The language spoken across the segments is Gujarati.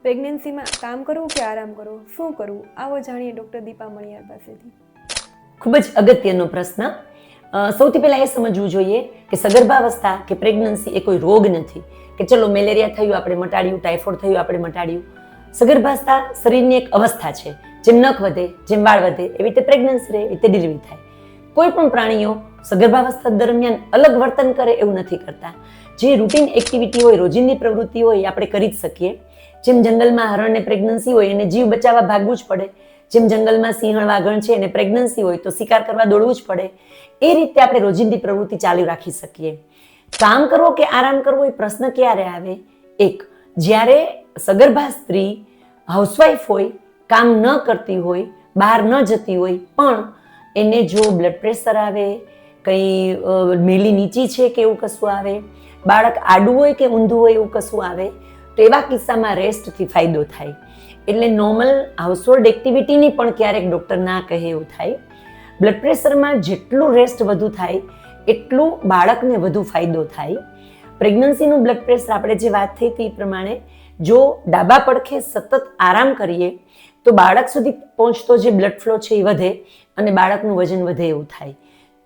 પ્રેગ્નન્સીમાં કામ કરવું કે આરામ કરવો, શું કરવું, આવો જાણીએ ડૉક્ટર દીપા મણિયાર પાસેથી. ખૂબ જ અગત્યનો પ્રશ્ન. સૌથી પહેલા એ સમજવું જોઈએ કે સગર્ભાવસ્થા કે પ્રેગ્નન્સી એ કોઈ રોગ નથી કે ચલો મેલેરિયા થયું આપણે મટાડ્યું, ટાઇફોઇડ થયું આપણે મટાડ્યું. સગર્ભાવસ્થા શરીરની એક અવસ્થા છે. જેમ નખ વધે, જેમ વાળ વધે, એવી રીતે પ્રેગ્નન્સી રહે, એવી રીતે ડિલિવરી થાય. કોઈ પણ પ્રાણીઓ સગર્ભાવસ્થા દરમિયાન અલગ વર્તન કરે એવું નથી કરતા. જે રૂટીન એક્ટિવિટી હોય, રોજિંદી પ્રવૃત્તિ હોય, એ આપણે કરી જ શકીએ. જેમ જંગલમાં હરણને પ્રેગ્નન્સી હોય એને જીવ બચાવવા ભાગવું જ પડે, જેમ જંગલમાં સિંહણ વાઘણ છે એને પ્રેગ્નન્સી હોય તો શિકાર કરવા દોડવું જ પડે, એ રીતે આપણે રોજિંદી પ્રવૃત્તિ ચાલુ રાખી શકીએ. કામ કરવો કે આરામ કરવો એ પ્રશ્ન ક્યારે આવે? એક, જ્યારે સગર્ભા સ્ત્રી હાઉસવાઈફ હોય, કામ ન કરતી હોય, બહાર ન જતી હોય, પણ એને જો બ્લડ પ્રેશર આવે, કંઈ મેલી નીચી છે કે એવું કશું આવે, બાળક આડું હોય કે ઊંધું હોય એવું કશું આવે, તો એવા કિસ્સામાં રેસ્ટથી ફાયદો થાય. એટલે નોર્મલ હાઉસહોલ્ડ એક્ટિવિટીની પણ ક્યારેક ડૉક્ટર ના કહે એવું થાય. બ્લડ પ્રેશરમાં જેટલું રેસ્ટ વધુ થાય એટલું બાળકને વધુ ફાયદો થાય. પ્રેગ્નન્સીનું બ્લડ પ્રેશર આપણે જે વાત થઈ હતી એ પ્રમાણે જો ડાબા પડખે સતત આરામ કરીએ તો બાળક સુધી પહોંચતો જે બ્લડ ફ્લો છે એ વધે અને બાળકનું વજન વધે એવું થાય.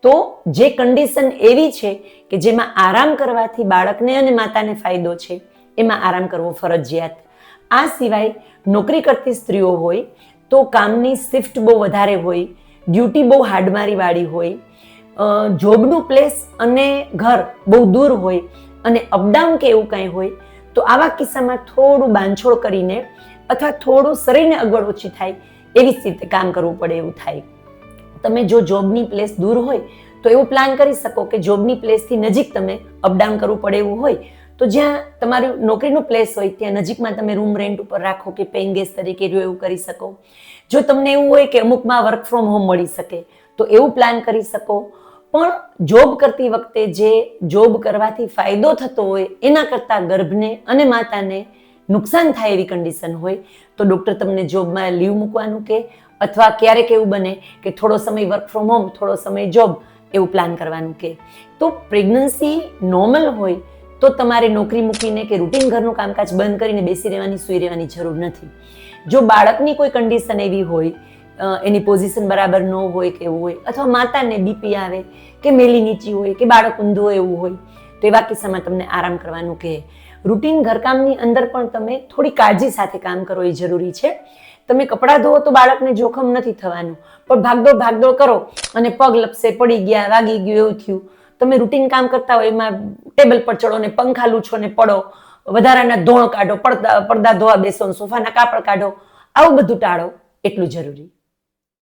તો જે કન્ડિશન એવી છે કે જેમાં આરામ કરવાથી બાળકને અને માતાને ફાયદો છે એમાં આરામ કરવો ફરજિયાત. આ સિવાય નોકરી કરતી સ્ત્રીઓ હોય તો કામની શિફ્ટ બહુ વધારે હોય, ડ્યુટી બહુ હાડમારી વાળી હોય, જોબનું પ્લેસ અને ઘર બહુ દૂર હોય અને અપડાઉન કે એવું કાંઈ હોય તો આવા કિસ્સામાં થોડું બાંધછોડ કરીને અથવા થોડું શરીરને અગવડ ઓછી થાય એવી રીતે કામ કરવું પડે એવું થાય. તમે જો જોબની પ્લેસ દૂર હોય તો એવું પ્લાન કરી શકો કે જોબની પ્લેસથી નજીક તમે અપડાઉન કરવું પડે એવું હોય તો જ્યાં તમારું નોકરીનું પ્લેસ હોય ત્યાં નજીકમાં તમે રૂમ રેન્ટ ઉપર રાખો કે પેઇંગ ગેસ્ટ તરીકે જો એવું કરી શકો. જો તમને એવું હોય કે અમુકમાં વર્ક ફ્રોમ હોમ મળી શકે તો એવું પ્લાન કરી શકો. પણ જોબ કરતી વખતે જે જોબ કરવાથી ફાયદો થતો હોય એના કરતાં ગર્ભને અને માતાને નુકસાન થાય એવી કન્ડિશન હોય તો ડૉક્ટર તમને જોબમાં લીવ મૂકવાનું કે અથવા ક્યારેક એવું બને કે થોડો સમય વર્ક ફ્રોમ હોમ, થોડો સમય જોબ એવું પ્લાન કરવાનું કે. તો પ્રેગ્નન્સી નોર્મલ હોય તો તમારે નોકરી મૂકીને કે રૂટીન ઘરનું કામકાજ બંધ કરીને બેસી રહેવાની, સૂઈ રહેવાની જરૂર નથી. જો બાળકની કોઈ કન્ડિશન એવી હોય, એની પોઝિશન બરાબર ન હોય કે એવું હોય, અથવા માતાને બીપી આવે કે મેલી નીચી હોય કે બાળક ઊંધું હોય એવું હોય તો એવા કિસ્સામાં તમને આરામ કરવાનું કહે. રૂટીન ઘરકામની અંદર પણ તમે થોડી કાળજી સાથે કામ કરો એ જરૂરી છે. તમે કપડાં ધોવો તો બાળકને જોખમ નથી થવાનું, પણ ભાગદોડ કરો અને પગ લપસે, પડી ગયા, વાગી ગયું એવું થયું. તમે રૂટીન કામ કરતા હોય એમાં ટેબલ પર ચડો ને પંખા લૂછો ને પડો, વધારાના ધોણ કાઢો, પડદા ધોવા બેસો, સોફાના કાપડ કાઢો, આવું બધું ટાળો એટલું જરૂરી.